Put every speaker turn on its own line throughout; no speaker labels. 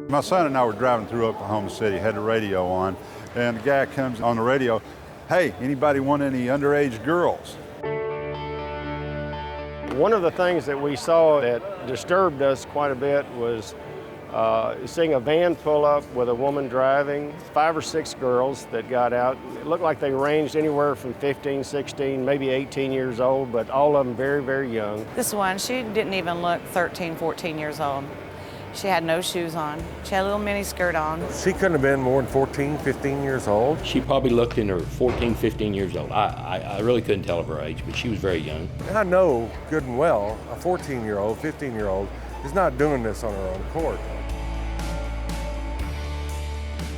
My son and I were driving through Oklahoma City, had the radio on, and the guy comes on the radio, "Hey, anybody want any underage girls?"
One of the things that we saw that disturbed us quite a bit was seeing a van pull up with a woman driving, 5 or 6 girls that got out. It looked like they ranged anywhere from 15, 16, maybe 18 years old, but all of them very, very young.
This one, she didn't even look 13, 14 years old. She had no shoes on. She had a little mini skirt on.
She couldn't have been more than 14, 15 years old.
She probably looked in her 14, 15 years old. I really couldn't tell of her age, but she was very young.
And I know good and well a 14-year-old, 15-year-old is not doing this on her own accord.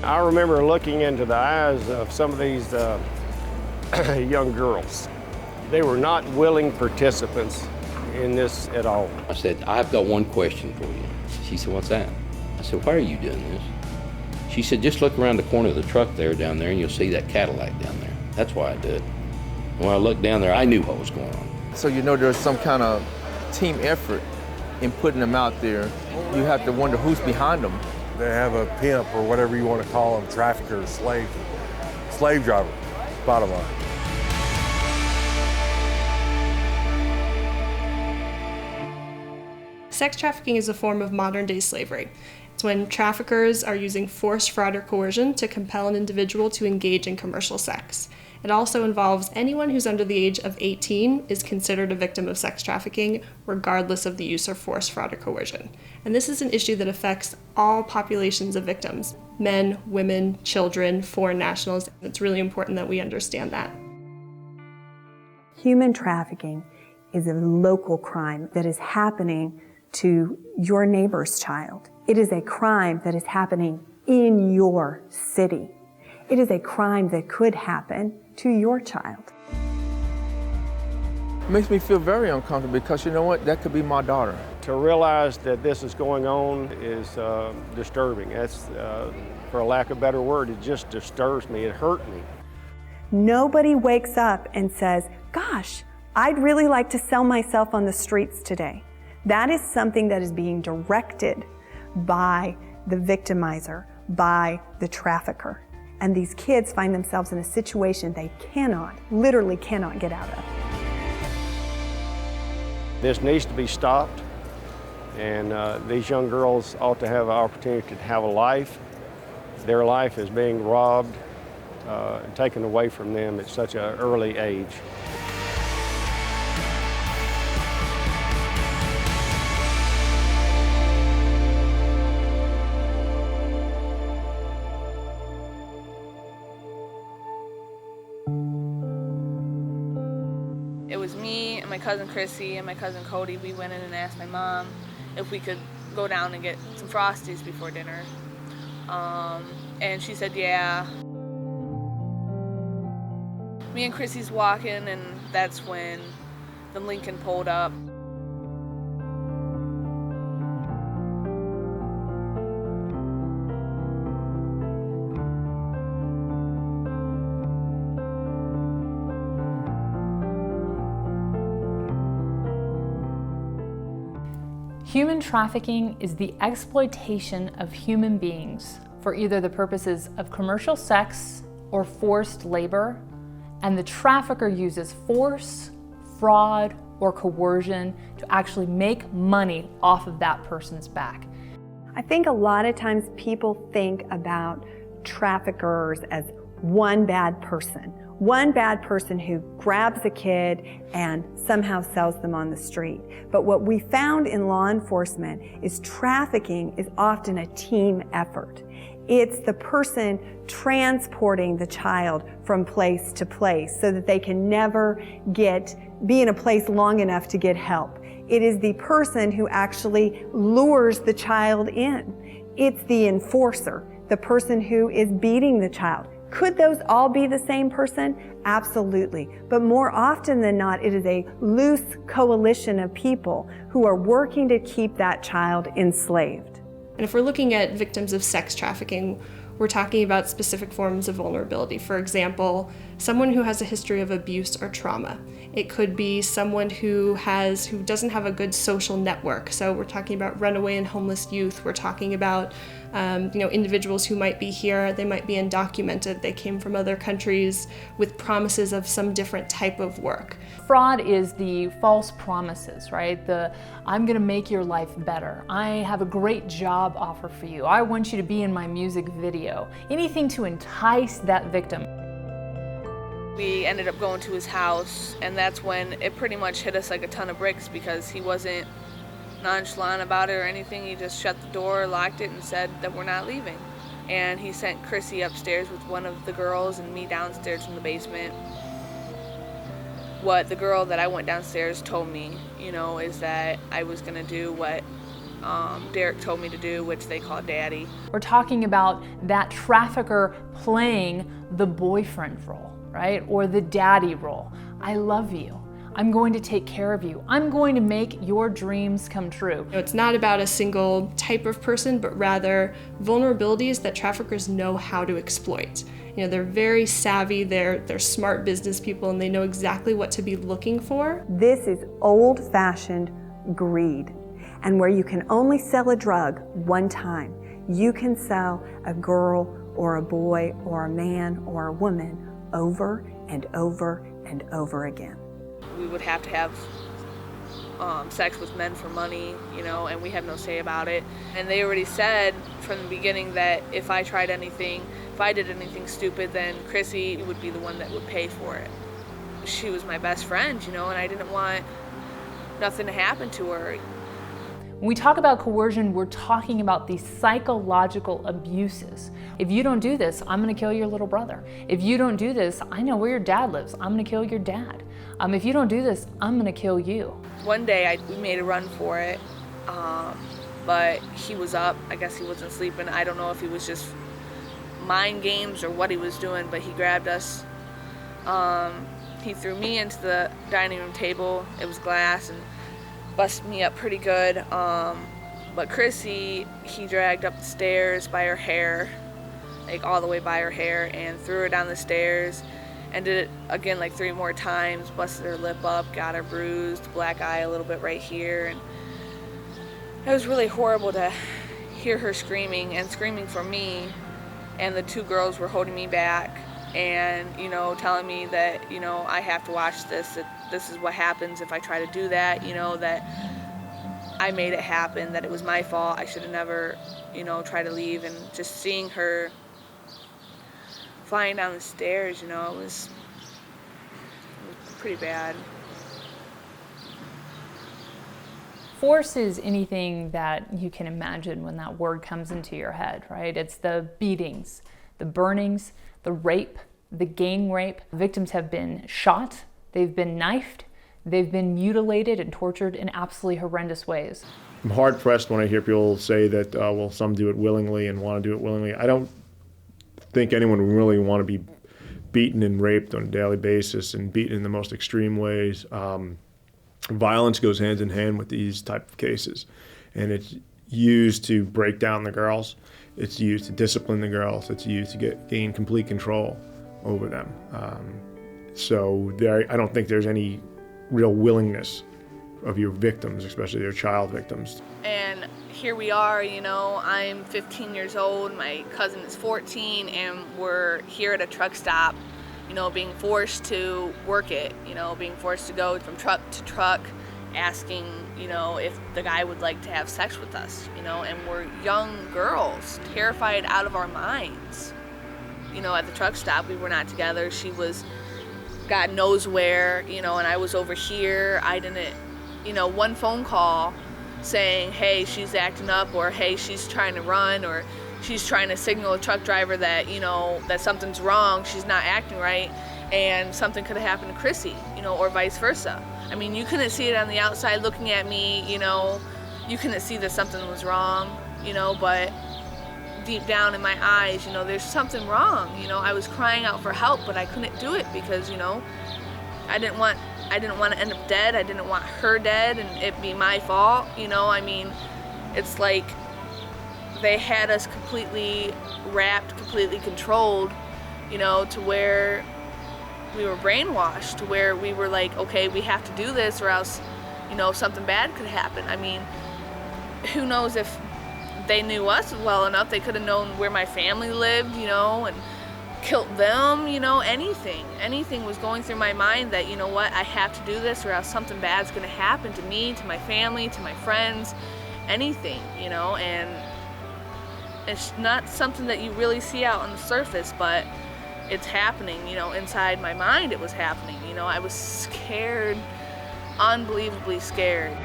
I remember looking into the eyes of some of these young girls. They were not willing participants in this at all.
I said, "I've got one question for you." She said, "What's that?" I said, "Why are you doing this?" She said, "Just look around the corner of the truck down there and you'll see that Cadillac down there. That's why I did it." And when I looked down there, I knew what was going on.
So you know there's some kind of team effort in putting them out there. You have to wonder who's behind them.
They have a pimp or whatever you want to call them, trafficker, slave driver, bottom line.
Sex trafficking is a form of modern-day slavery. It's when traffickers are using force, fraud, or coercion to compel an individual to engage in commercial sex. It also involves anyone who's under the age of 18 is considered a victim of sex trafficking, regardless of the use of force, fraud, or coercion. And this is an issue that affects all populations of victims: men, women, children, foreign nationals. It's really important that we understand that.
Human trafficking is a local crime that is happening to your neighbor's child. It is a crime that is happening in your city. It is a crime that could happen to your child.
It makes me feel very uncomfortable because you know what? That could be my daughter.
To realize that this is going on is disturbing. That's, for a lack of a better word, it just disturbs me. It hurt me.
Nobody wakes up and says, "Gosh, I'd really like to sell myself on the streets today." That is something that is being directed by the victimizer, by the trafficker. And these kids find themselves in a situation they literally cannot get out of.
This needs to be stopped, and these young girls ought to have an opportunity to have a life. Their life is being robbed and taken away from them at such an early age.
It was me and my cousin Chrissy and my cousin Cody. We went in and asked my mom if we could go down and get some Frosties before dinner. And she said, yeah. Me and Chrissy's walking, and that's when the Lincoln pulled up.
Human trafficking is the exploitation of human beings for either the purposes of commercial sex or forced labor, and the trafficker uses force, fraud, or coercion to actually make money off of that person's back.
I think a lot of times people think about traffickers as one bad person who grabs a kid and somehow sells them on the street. But what we found in law enforcement is trafficking is often a team effort. It's the person transporting the child from place to place so that they can never be in a place long enough to get help. It is the person who actually lures the child in. It's the enforcer, the person who is beating the child. Could those all be the same person? Absolutely. But more often than not, it is a loose coalition of people who are working to keep that child enslaved.
And if we're looking at victims of sex trafficking, we're talking about specific forms of vulnerability. For example, someone who has a history of abuse or trauma. It could be someone who doesn't have a good social network. So we're talking about runaway and homeless youth. We're talking about Individuals who might be here, they might be undocumented, they came from other countries with promises of some different type of work.
Fraud is the false promises, right? I'm gonna make your life better. I have a great job offer for you. I want you to be in my music video. Anything to entice that victim.
We ended up going to his house, and that's when it pretty much hit us like a ton of bricks, because he wasn't nonchalant about it or anything. He just shut the door, locked it, and said that we're not leaving. And he sent Chrissy upstairs with one of the girls and me downstairs in the basement. What the girl that I went downstairs told me, is that I was gonna do what Derek told me to do, which they call daddy.
We're talking about that trafficker playing the boyfriend role, right? Or the daddy role. I love you. I'm going to take care of you. I'm going to make your dreams come true.
It's not about a single type of person, but rather vulnerabilities that traffickers know how to exploit. They're very savvy, they're smart business people, and they know exactly what to be looking for.
This is old-fashioned greed. And where you can only sell a drug one time, you can sell a girl or a boy or a man or a woman over and over and over again.
We would have to have sex with men for money, and we have no say about it. And they already said from the beginning that if I did anything stupid, then Chrissy would be the one that would pay for it. She was my best friend, and I didn't want nothing to happen to her.
When we talk about coercion, we're talking about the psychological abuses. If you don't do this, I'm gonna kill your little brother. If you don't do this, I know where your dad lives. I'm gonna kill your dad. If you don't do this, I'm gonna kill you.
One day we made a run for it, but he was up. I guess he wasn't sleeping. I don't know if he was just mind games or what he was doing, but he grabbed us. He threw me into the dining room table. It was glass, and busted me up pretty good. But Chrissy, he dragged up the stairs by her hair, like all the way by her hair, and threw her down the stairs, and did it again like 3 more times, busted her lip up, got her bruised, black eye a little bit right here. And it was really horrible to hear her screaming for me, and the 2 girls were holding me back and, telling me that, I have to watch this, that this is what happens if I try to do that, that I made it happen, that it was my fault, I should have never, tried to leave. And just seeing her flying down the stairs, it was pretty bad.
Force is anything that you can imagine when that word comes into your head, right? It's the beatings, the burnings, the rape, the gang rape. Victims have been shot, they've been knifed, they've been mutilated and tortured in absolutely horrendous ways.
I'm hard pressed when I hear people say that, some do it willingly and want to do it willingly. I don't think anyone would really want to be beaten and raped on a daily basis and beaten in the most extreme ways. Violence goes hand in hand with these type of cases, and it's used to break down the girls. It's used to discipline the girls. It's used to gain complete control over them. I don't think there's any real willingness of your victims, especially your child victims.
And here we are, I'm 15 years old, my cousin is 14, and we're here at a truck stop, being forced to work it, being forced to go from truck to truck, asking, if the guy would like to have sex with us, and we're young girls, terrified out of our minds. At the truck stop, we were not together. She was God knows where, and I was over here. I didn't, one phone call saying, hey, she's acting up, or hey, she's trying to run, or she's trying to signal a truck driver that, that something's wrong, she's not acting right, and something could have happened to Chrissy, or vice versa. I mean, you couldn't see it on the outside looking at me, you couldn't see that something was wrong, but deep down in my eyes, there's something wrong. I was crying out for help, but I couldn't do it because, I didn't want to end up dead. I didn't want her dead and it be my fault. I mean, it's like they had us completely wrapped, completely controlled, to where we were brainwashed, to where we were like, okay, we have to do this or else, something bad could happen. I mean, who knows if they knew us well enough. They could have known where my family lived, you know, and killed them, you know, anything. Anything was going through my mind that, you know what, I have to do this or else something bad's going to happen to me, to my family, to my friends, anything, you know. And it's not something that you really see out on the surface, but it's happening, you know. Inside my mind it was happening, you know. I was scared, unbelievably scared.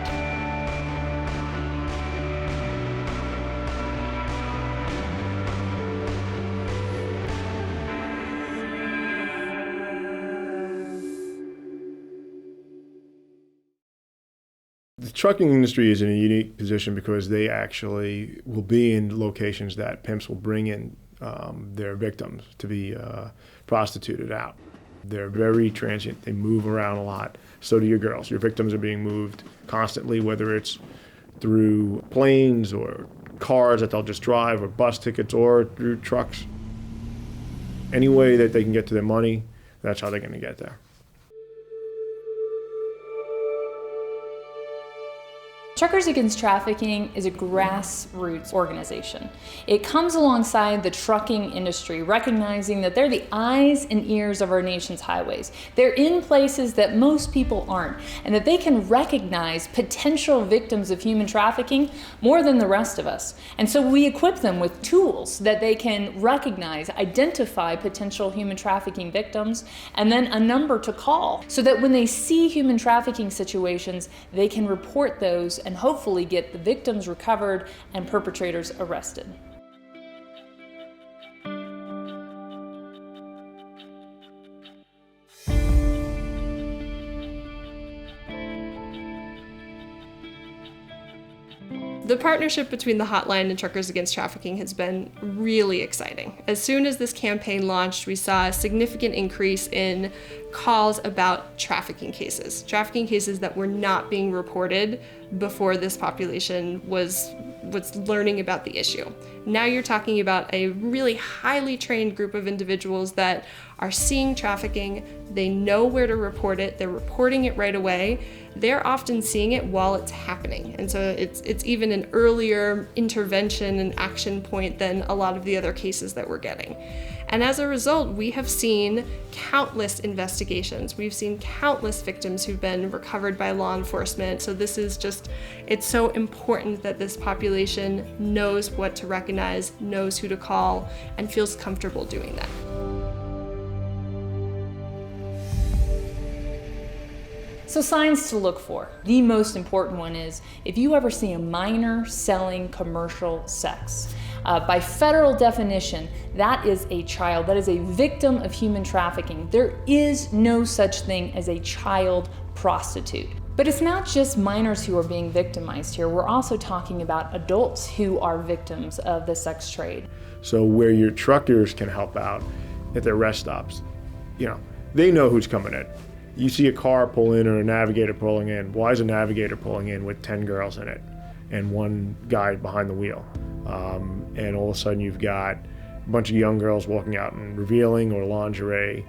The trucking industry is in a unique position because they actually will be in locations that pimps will bring in their victims to be prostituted out. They're very transient. They move around a lot. So do your girls. Your victims are being moved constantly, whether it's through planes or cars that they'll just drive, or bus tickets, or through trucks. Any way that they can get to their money, that's how they're going to get there.
Truckers Against Trafficking is a grassroots organization. It comes alongside the trucking industry, recognizing that they're the eyes and ears of our nation's highways. They're in places that most people aren't, and that they can recognize potential victims of human trafficking more than the rest of us. And so we equip them with tools that they can recognize, identify potential human trafficking victims, and then a number to call, so that when they see human trafficking situations, they can report those and hopefully get the victims recovered and perpetrators arrested.
The partnership between the hotline and Truckers Against Trafficking has been really exciting. As soon as this campaign launched, we saw a significant increase in calls about trafficking cases that were not being reported before this population was learning about the issue. Now you're talking about a really highly trained group of individuals that are seeing trafficking, they know where to report it, they're reporting it right away. They're often seeing it while it's happening. And so it's even an earlier intervention and action point than a lot of the other cases that we're getting. And as a result, we have seen countless investigations. We've seen countless victims who've been recovered by law enforcement. So this is just, it's so important that this population knows what to recognize, knows who to call, and feels comfortable doing that.
So signs to look for. The most important one is if you ever see a minor selling commercial sex. By federal definition, that is a child, that is a victim of human trafficking. There is no such thing as a child prostitute. But it's not just minors who are being victimized here. We're also talking about adults who are victims of the sex trade.
So where your truckers can help out at their rest stops, you know, they know who's coming in. You see a car pull in or a navigator pulling in. Why is a navigator pulling in with 10 girls in it and one guy behind the wheel? And all of a sudden you've got a bunch of young girls walking out in revealing or lingerie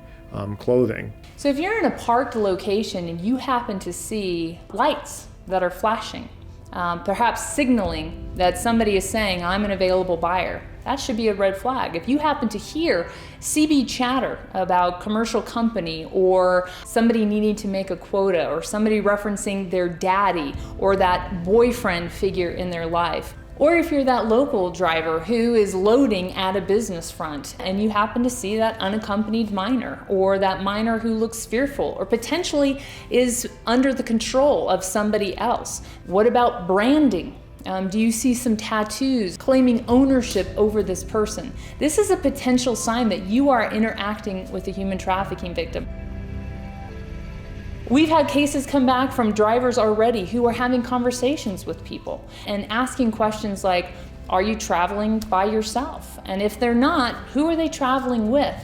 clothing.
So if you're in a parked location and you happen to see lights that are flashing, perhaps signaling that somebody is saying, I'm an available buyer, that should be a red flag. If you happen to hear CB chatter about commercial company or somebody needing to make a quota or somebody referencing their daddy or that boyfriend figure in their life, or if you're that local driver who is loading at a business front and you happen to see that unaccompanied minor or that minor who looks fearful or potentially is under the control of somebody else. What about branding? Do you see some tattoos claiming ownership over this person? This is a potential sign that you are interacting with a human trafficking victim. We've had cases come back from drivers already who are having conversations with people and asking questions like, are you traveling by yourself? And if they're not, who are they traveling with?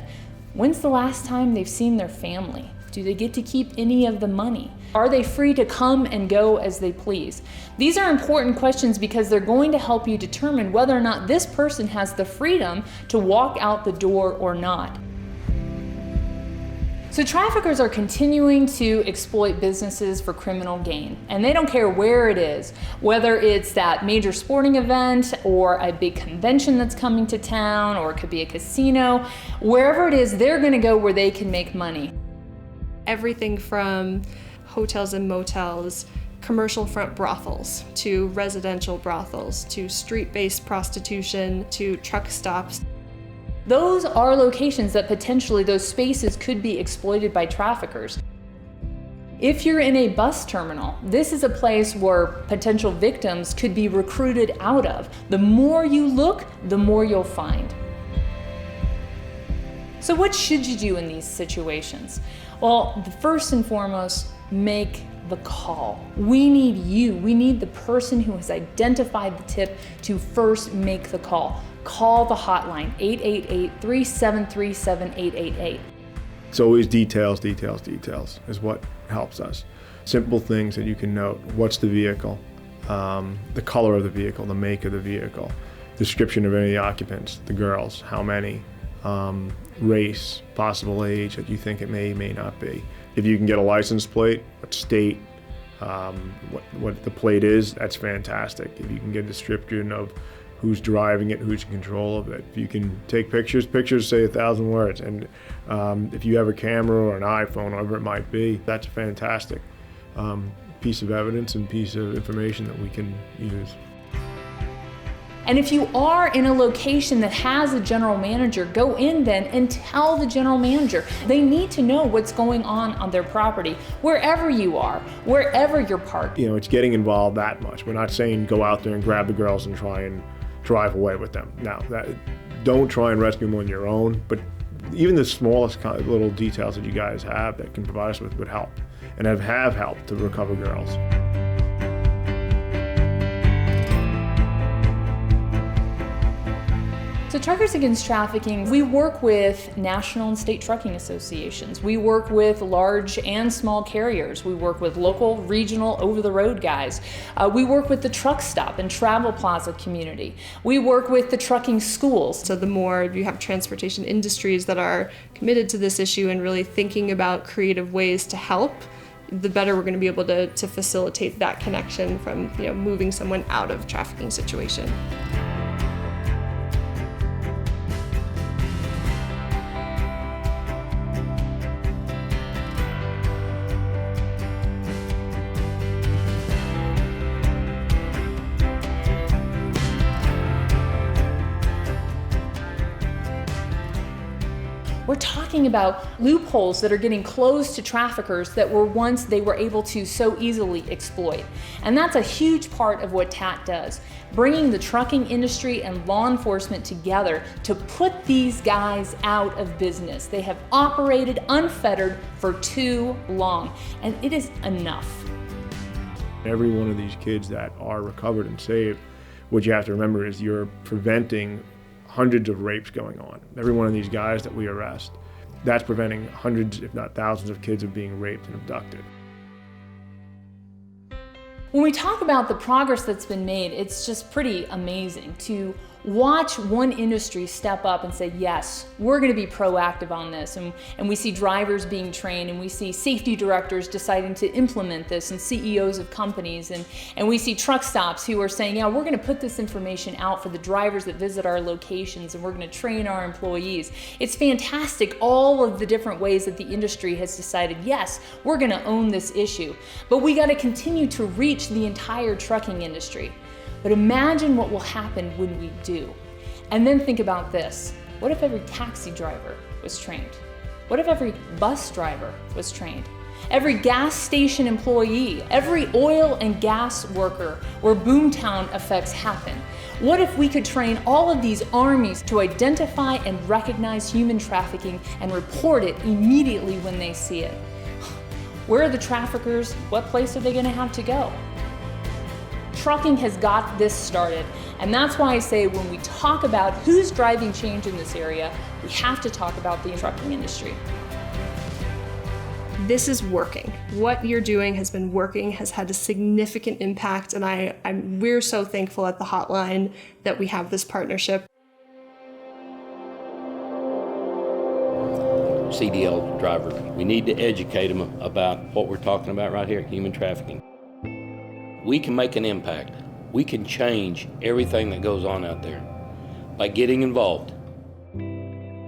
When's the last time they've seen their family? Do they get to keep any of the money? Are they free to come and go as they please? These are important questions because they're going to help you determine whether or not this person has the freedom to walk out the door or not. So traffickers are continuing to exploit businesses for criminal gain, and they don't care where it is, whether it's that major sporting event or a big convention that's coming to town, or it could be a casino. Wherever it is, they're going to go where they can make money.
Everything from hotels and motels, commercial front brothels, to residential brothels, to street-based prostitution, to truck stops.
Those are locations that potentially those spaces could be exploited by traffickers. If you're in a bus terminal, this is a place where potential victims could be recruited out of. The more you look, the more you'll find. So what should you do in these situations? Well, first and foremost, make the call. We need you. We need the person who has identified the tip to first make the call. Call the hotline, 888-373-7888.
It's always details, details, details is what helps us. Simple things that you can note. What's the vehicle? The color of the vehicle, the make of the vehicle, description of any of the occupants, the girls, how many, race, possible age that you think it may not be. If you can get a license plate, what state, what the plate is, that's fantastic. If you can get a description of who's driving it, who's in control of it. If you can take pictures say 1,000 words. And if you have a camera or an iPhone, whatever it might be, that's a fantastic piece of evidence and piece of information that we can use.
And if you are in a location that has a general manager, go in then and tell the general manager. They need to know what's going on their property, wherever you are, wherever you're parked.
You know, it's getting involved that much. We're not saying go out there and grab the girls and try and drive away with them. Now, don't try and rescue them on your own, but even the smallest kind of little details that you guys have that can provide us with would help, and have helped to recover girls.
So Truckers Against Trafficking, we work with national and state trucking associations. We work with large and small carriers. We work with local, regional, over-the-road guys. We work with the truck stop and travel plaza community. We work with the trucking schools.
So the more you have transportation industries that are committed to this issue and really thinking about creative ways to help, the better we're going to be able to facilitate that connection from moving someone out of a trafficking situation.
We're talking about loopholes that are getting closed to traffickers that once they were able to so easily exploit. And that's a huge part of what TAT does, bringing the trucking industry and law enforcement together to put these guys out of business. They have operated unfettered for too long, and it is enough.
Every one of these kids that are recovered and saved, what you have to remember is you're preventing hundreds of rapes going on. Every one of these guys that we arrest, that's preventing hundreds, if not thousands, of kids of being raped and abducted.
When we talk about the progress that's been made, it's just pretty amazing to watch one industry step up and say, yes, we're going to be proactive on this. And we see drivers being trained, and we see safety directors deciding to implement this, and CEOs of companies. And we see truck stops who are saying, yeah, we're going to put this information out for the drivers that visit our locations, and we're going to train our employees. It's fantastic, all of the different ways that the industry has decided, yes, we're going to own this issue. But we got to continue to reach the entire trucking industry. But imagine what will happen when we do. And then think about this. What if every taxi driver was trained? What if every bus driver was trained? Every gas station employee, every oil and gas worker where boomtown effects happen? What if we could train all of these armies to identify and recognize human trafficking and report it immediately when they see it? Where are the traffickers? What place are they going to have to go? Trucking has got this started, and that's why I say when we talk about who's driving change in this area, we have to talk about the trucking industry.
This is working. What you're doing has been working, has had a significant impact, and we're so thankful at the hotline that we have this partnership.
CDL drivers. We need to educate them about what we're talking about right here, human trafficking. We can make an impact. We can change everything that goes on out there by getting involved.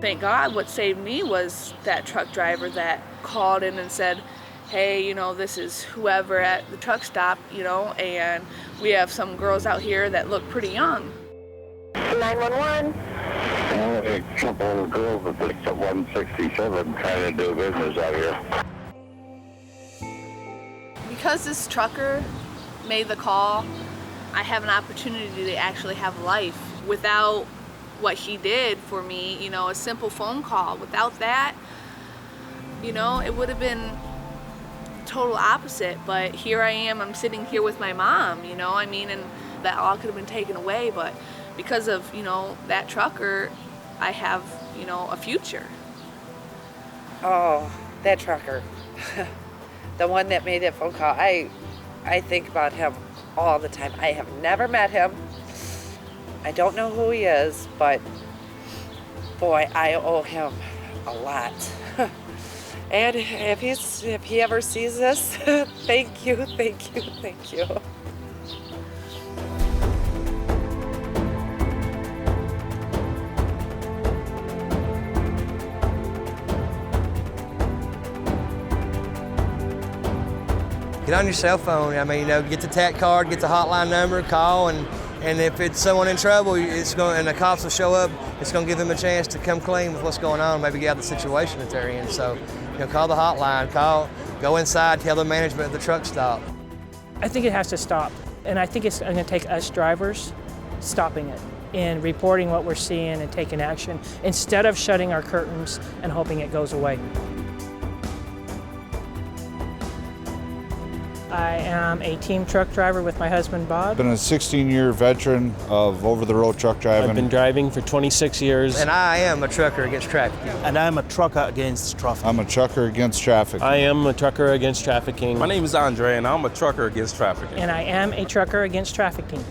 Thank God what saved me was that truck driver that called in and said, hey, you know, this is whoever at the truck stop, you know, and we have some girls out here that look pretty young.
911. A couple of girls that picked up 167 trying to do business out here.
Because this trucker made the call, I have an opportunity to actually have life. Without what he did for me, you know, a simple phone call, without that, you know, it would have been total opposite. But here I am, I'm sitting here with my mom, you know, I mean, and that all could have been taken away, but because of, you know, that trucker, I have, you know, a future.
Oh, that trucker. The one that made that phone call. I think about him all the time. I have never met him. I don't know who he is, but boy, I owe him a lot. And if he ever sees this, thank you, thank you, thank you.
Get on your cell phone. I mean, you know, get the TAT card, get the hotline number, call, and if it's someone in trouble, and the cops will show up, it's going to give them a chance to come clean with what's going on, maybe get out of the situation that they're in. So, you know, call the hotline, go inside, tell the management of the truck stop.
I think it has to stop, and I think it's going to take us drivers stopping it and reporting what we're seeing and taking action instead of shutting our curtains and hoping it goes away. I am a team truck driver with my husband, Bob.
I've been a 16-year veteran of over-the-road truck driving.
I've been driving for 26 years.
And I am a trucker against trafficking.
And I'm a trucker against trafficking.
I'm a trucker against trafficking.
I am a trucker against trafficking.
My name is Andre, and I'm a trucker against trafficking.
And I am a trucker against trafficking.